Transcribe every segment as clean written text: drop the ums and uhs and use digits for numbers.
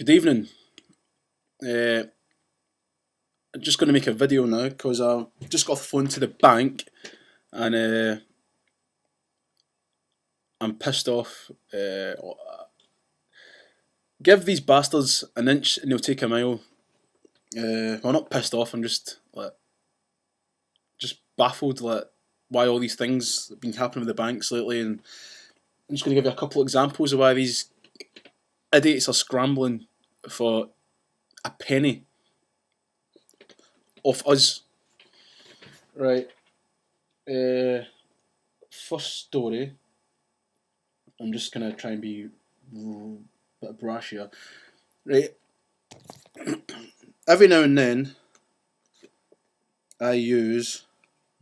Good evening. Uh, I'm just going to make a video now because I've just got off the phone to the bank and I'm pissed off. Give these bastards an inch and they'll take a mile. Well, not pissed off. I'm just baffled why all these things have been happening with the banks lately, and I'm just going to give you a couple of examples of why these idiots are scrambling for a penny off us. Right. First story. I'm just gonna try and be a bit brash here. Right. Every now and then, I'm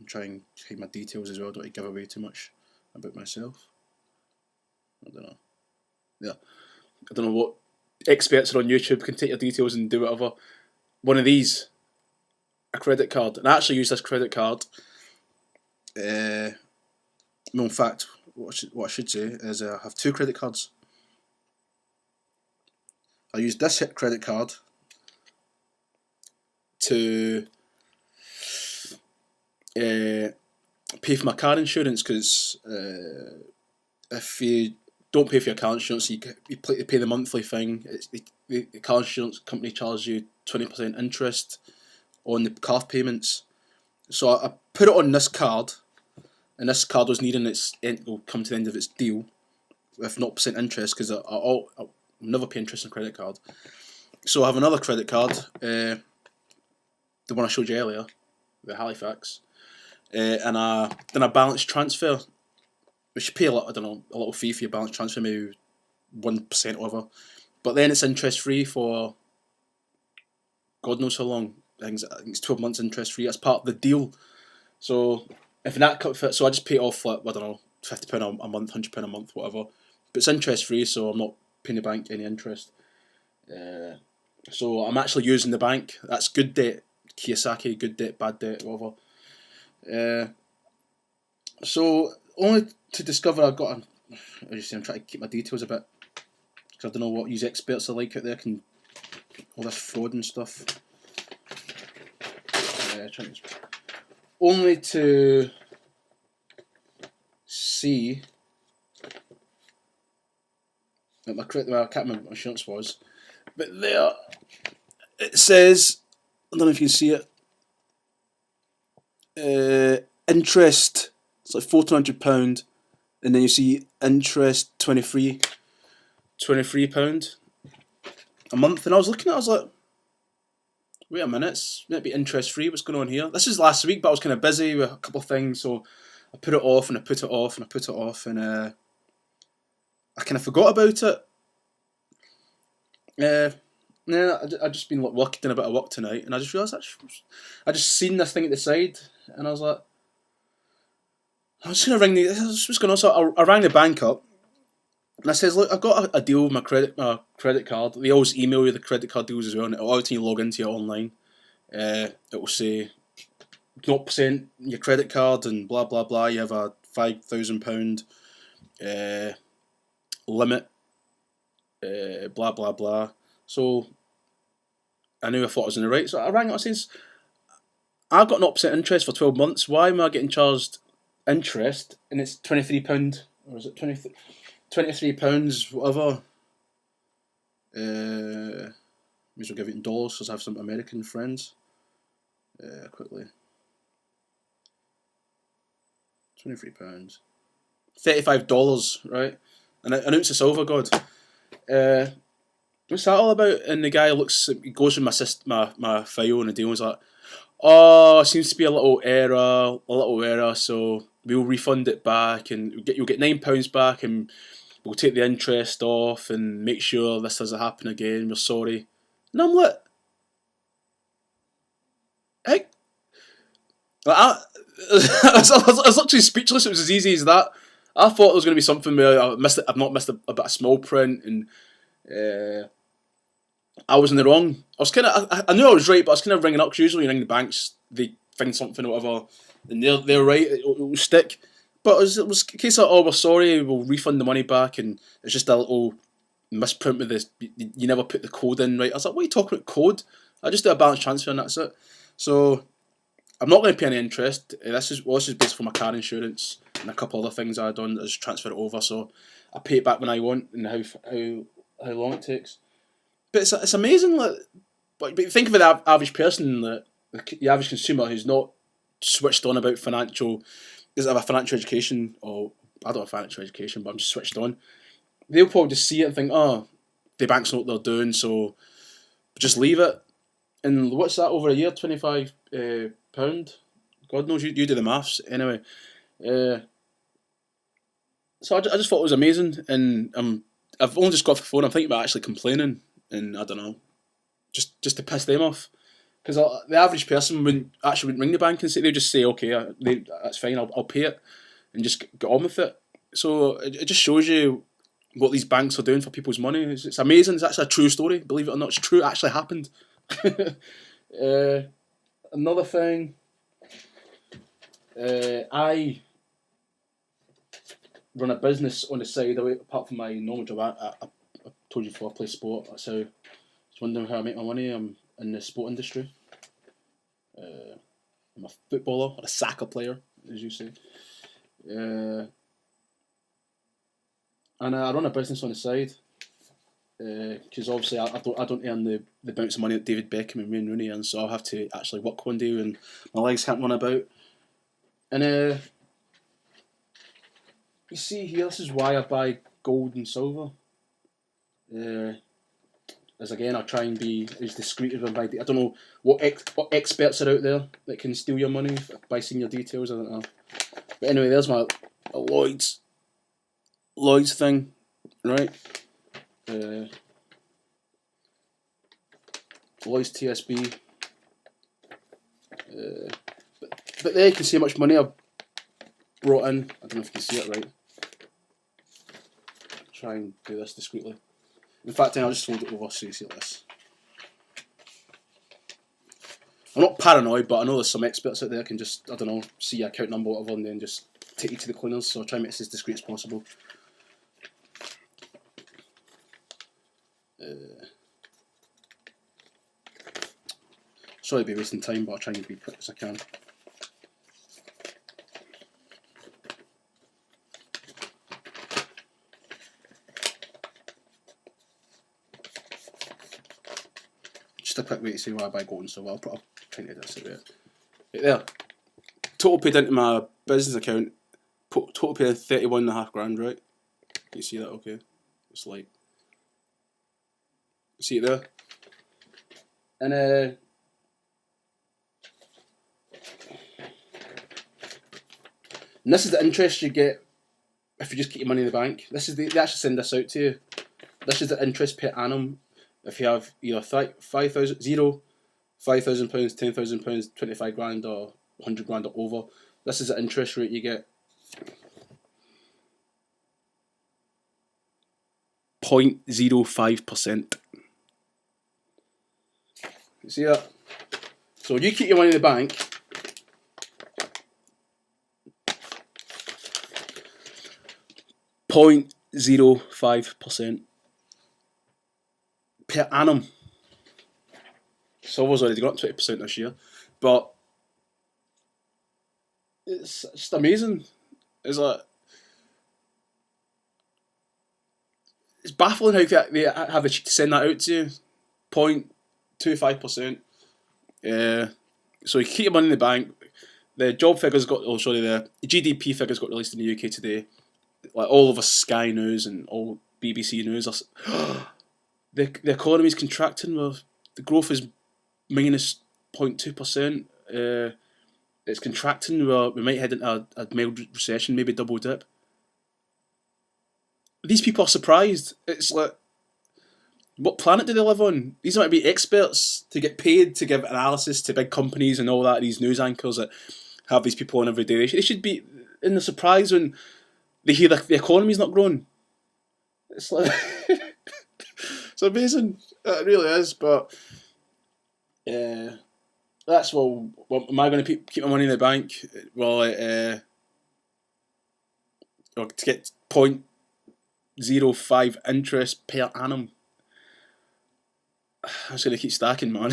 trying to hide my details as well. Don't want to give away too much about myself. I don't know. Yeah. I don't know what experts are on YouTube can take your details and do whatever. One of these, a credit card, and I actually use this credit card. No, in fact, what I should say is I have two credit cards. I use this credit card to pay for my car insurance, because if you don't pay for your car insurance, you pay the monthly thing. The car insurance company charges you 20% interest on the car payments. So I put it on this card, and this card was needing will come to the end of its deal with 0% interest, because I'll never pay interest on a credit card. So I have another credit card, the one I showed you earlier, the Halifax, and then a balance transfer, which you pay a little fee for your balance transfer, maybe 1% or whatever, but then it's interest free for God knows how long. I think it's 12 months interest free. That's part of the deal. So if that cut fit, so I just pay it off like, I don't know, £50 a month, £100 a month, whatever. But it's interest free, so I'm not paying the bank any interest. So I'm actually using the bank. That's good debt, Kiyosaki, good debt, bad debt, whatever. So only to discover I've got, as you say, I'm trying to keep my details a bit, because I don't know what these experts are like out there, can all this fraud and stuff. Only to see that I can't remember what my insurance was, but there it says, I don't know if you can see it, interest, it's like £1,400, and then you see interest £23 a month, and I was looking at it, I was like, wait a minute, it's meant to be interest free, what's going on here? This is last week, but I was kind of busy with a couple of things, so I put it off and I put it off and I put it off, and I kind of forgot about it. Yeah, I just been working, doing a bit of work tonight, and I just realised I just seen this thing at the side, and I was like, I'm just gonna ring what's going on? So I rang the bank up, and I says, look, I've got a deal with my credit card. They always email you the credit card deals as well, and every time you log into it online, it will say 0% your credit card and blah blah blah. You have a £5,000 limit, blah blah blah. So I knew, I thought I was in the right. So I rang up and says, I've got 0% interest for 12 months. Why am I getting charged interest? And it's £23, or is it £23, whatever. May as well give it in dollars because I have some American friends. Quickly. £23. $35, right? And an ounce of silver, God. What's that all about? And the guy he goes through my file, and the deal was like, oh, seems to be a little error, so we'll refund it back, and you'll get £9 back, and we'll take the interest off and make sure this doesn't happen again. We're sorry. And I'm like, heck, I was literally speechless. It was as easy as that. I thought there was going to be something where I've not missed a bit of small print, and I was in the wrong. I knew I was right, but I was kind of ringing up, because usually you ring the banks, they find something or whatever, and they're right, it'll stick. But it was a case of, oh, we're sorry, we'll refund the money back, and it's just a little misprint with this. You never put the code in right. I was like, what are you talking about code? I just do a balance transfer and that's it. So I'm not going to pay any interest. This is based for my car insurance and a couple other things I've done. I just transfer it over, so I pay it back when I want and how long it takes. But it's amazing. Like, but think of the average person, the average consumer who's not switched on about financial, doesn't have a financial education, or I don't have financial education, but I'm just switched on. They'll probably just see it and think, oh, the banks know what they're doing, so just leave it. And what's that over a year? £25. God knows, you do the maths anyway. So I just thought it was amazing, and I've only just got off the phone. I'm thinking about actually complaining, and I don't know, just to piss them off, because the average person wouldn't ring the bank and say, they'd just say, okay, that's fine, I'll pay it, and just get on with it. So it just shows you what these banks are doing for people's money. It's amazing. It's actually a true story, believe it or not. It's true. It actually happened. Another thing, I run a business on the side apart from my normal job. I told you before, I play sport. That's how. Just wondering how I make my money. I'm in the sport industry. I'm a footballer, or a soccer player, as you say. And I run a business on the side, because obviously I don't earn the bounce of money that David Beckham and Wayne Rooney earn, so I'll have to actually work one day when my legs can't run about. And you see here, this is why I buy gold and silver. As again, I try and be as discreet as I buy. I don't know what experts are out there that can steal your money by seeing your details. I don't know. But anyway, there's my Lloyd's thing, right? Lloyd's TSB. But there you can see how much money I've brought in. I don't know if you can see it right. Try and do this discreetly. In fact, I'll just fold it over so you see this. I'm not paranoid, but I know there's some experts out there can just, I don't know, see your account number or whatever and then just take you to the cleaners, so I'll try and make this as discreet as possible. Sorry to be wasting time, but I'll try and be quick as I can. Just a quick way to say why I buy gold and silver. I'll try and edit this out there. Right there. Total paid into my business account. Total paid £31.5 grand, right? Can you see that? Okay. It's like, see it there? And this is the interest you get if you just keep your money in the bank. They actually send this out to you. This is the interest per annum if you have either £5,000, £5,000, £10,000, 25 grand, or 100 grand or over. This is the interest rate you get. 0.05%. You see that? So you keep your money in the bank. .05% per annum. Silver's already got 20% this year, but it's just amazing. It's like, it's baffling how they have the cheek to send that out to you. 0.25%. So you keep your money in the bank. The job figures the GDP figures got released in the UK today. Like all over Sky News and all BBC News, the economy is contracting. Well, the growth is minus 0.2%. It's contracting. Well, we might head into a mild recession, maybe double dip. These people are surprised. It's like, what planet do they live on? These might be experts to get paid to give analysis to big companies and all that. These news anchors that have these people on every day. They should be in the surprise when they hear the economy's not growing. It's like it's amazing. It really is. But that's well. Am I going to keep my money in the bank? Well, or to get 0.05 interest per annum. I'm just gonna keep stacking, man.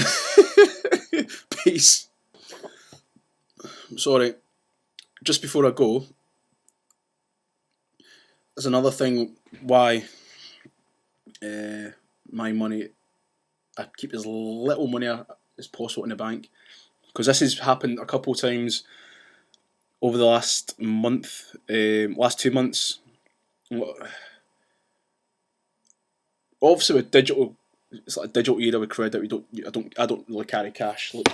Peace. Sorry. Just before I go, there's another thing why my money, I keep as little money as possible in the bank, because this has happened a couple of times over the last month, last 2 months. Obviously, with digital, it's like a digital era with credit. I don't really carry cash. Look,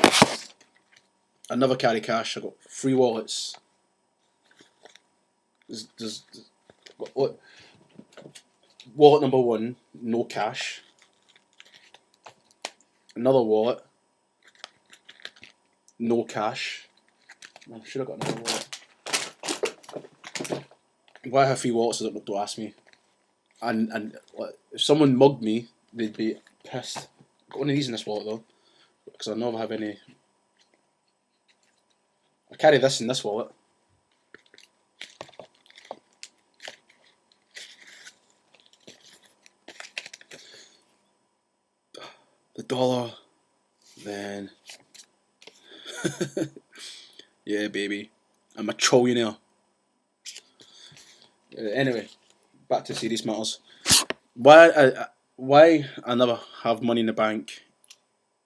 I never carry cash. I got 3 wallets. Look, wallet number 1, no cash. Another wallet, no cash. I should have got another wallet. Why I have 3 wallets? Don't ask me. And if someone mugged me, they'd be pissed. I've got one of these in this wallet though, because I never have any. I carry this in this wallet. The dollar, then yeah, baby, I'm a trillionaire. Anyway, back to serious matters. Why I never have money in the bank,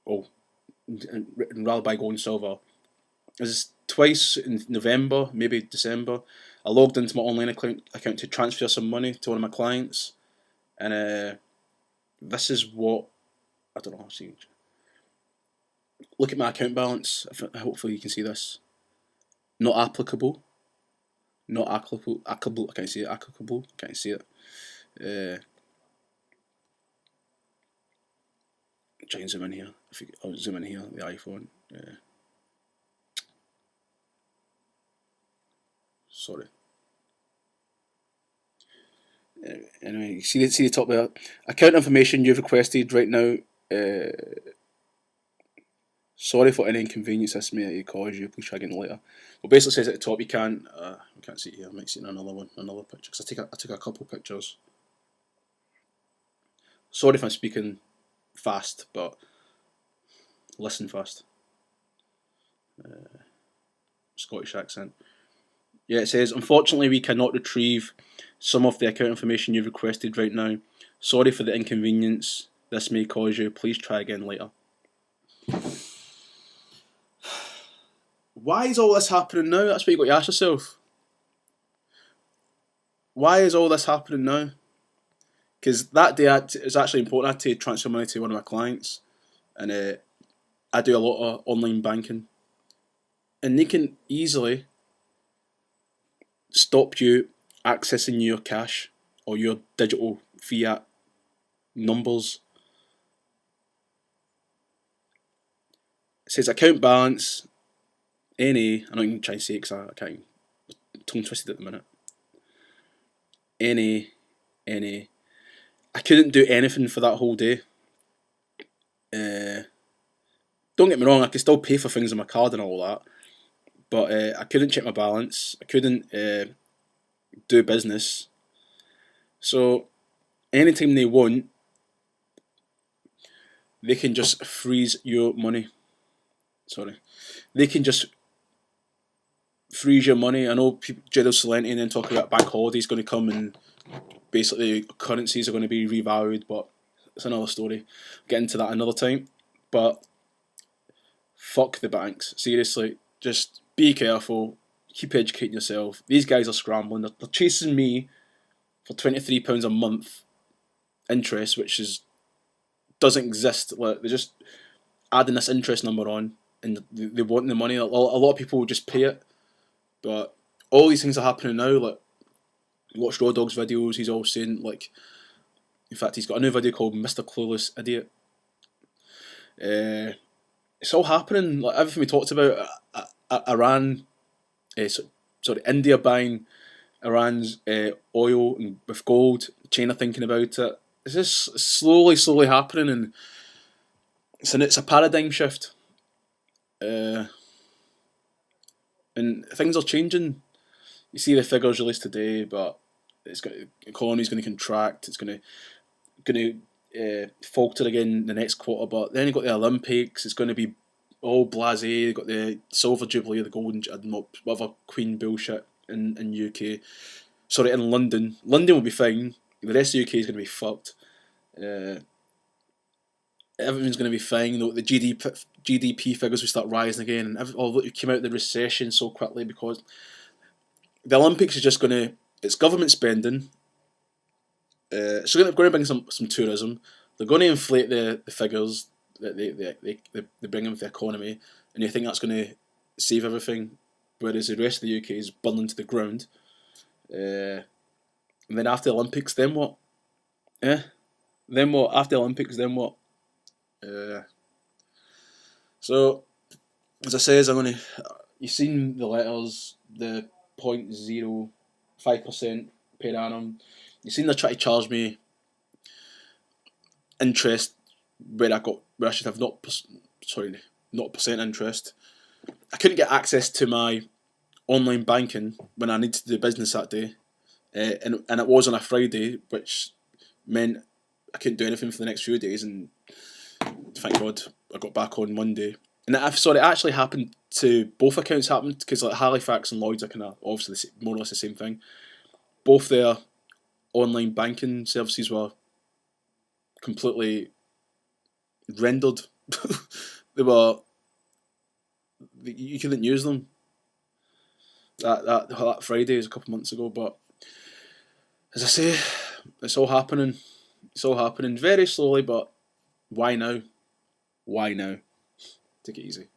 and rather buy gold and silver, is twice in November, maybe December, I logged into my online account to transfer some money to one of my clients, and this is what, I don't know how to see. Look at my account balance. Hopefully you can see this. Not applicable. Not applicable. Applicable. I can't see it. Applicable. Can't see it. Try and zoom in here. I'll zoom in here. The iPhone. Sorry. Anyway, you see the top there. Account information you've requested right now. Sorry for any inconvenience this may cause you. Please try again later. Well, basically says at the top you can't. We can't see it here. I might see another picture, because I took a couple pictures. Sorry if I'm speaking fast, but listen fast. Scottish accent. Yeah, it says, unfortunately we cannot retrieve some of the account information you've requested right now. Sorry for the inconvenience this may cause you. Please try again later. Why is all this happening now? That's what you got to ask yourself. Why is all this happening now? Because that day it's actually important. I had to transfer money to one of my clients, and I do a lot of online banking, and they can easily stop you accessing your cash or your digital fiat numbers. It says account balance, NA. I'm not even trying to say it because I can't. Tongue twisted at the minute. NA. I couldn't do anything for that whole day. Don't get me wrong, I could still pay for things on my card and all that, but I couldn't check my balance. I couldn't do business. So anytime they want, they can just freeze your money. They can just freeze your money. I know people, Gerald Celente, and then talk about bank holidays going to come and basically currencies are going to be revalued, but it's another story. Get into that another time. But fuck the banks. Seriously, just be careful. Keep educating yourself. These guys are scrambling. They're chasing me for £23 a month interest, which doesn't exist. Like, they're just adding this interest number on, and they want the money. A lot of people will just pay it, but all these things are happening now. Like, watch Raw Dog's videos. He's always saying, like, in fact, he's got a new video called Mr. Clueless Idiot. It's all happening. Like, everything we talked about, Iran, India buying Iran's oil and with gold, China thinking about it. It's just slowly happening, and it's a paradigm shift. And things are changing. You see the figures released today, but the economy's going to contract. It's going to falter again the next quarter. But then you've got the Olympics. It's going to be all blasé. You've got the silver jubilee, the golden, I don't know, whatever Queen bullshit in UK. Sorry, in London. London will be fine. The rest of the UK is going to be fucked. Everything's going to be fine. The GDP figures will start rising again, and although you came out of the recession so quickly because the Olympics is just going to, it's government spending. It's going to bring some tourism. They're going to inflate the figures that they bring in with the economy, and you think that's going to save everything, whereas the rest of the UK is burning to the ground. And then after the Olympics, then what? Then what? After the Olympics, then what? So, as I says, you've seen the letters, the 0.05% per annum. You've seen they're trying to charge me interest where I should have not percent interest. I couldn't get access to my online banking when I needed to do business that day, and it was on a Friday, which meant I couldn't do anything for the next few days. And thank God I got back on Monday. And it actually happened to both accounts. Happened because like Halifax and Lloyds are kind of obviously more or less the same thing. Both their online banking services were completely rendered. You couldn't use them. That Friday is a couple of months ago, but as I say, it's all happening. It's all happening very slowly, but why now? Why now? Take it easy.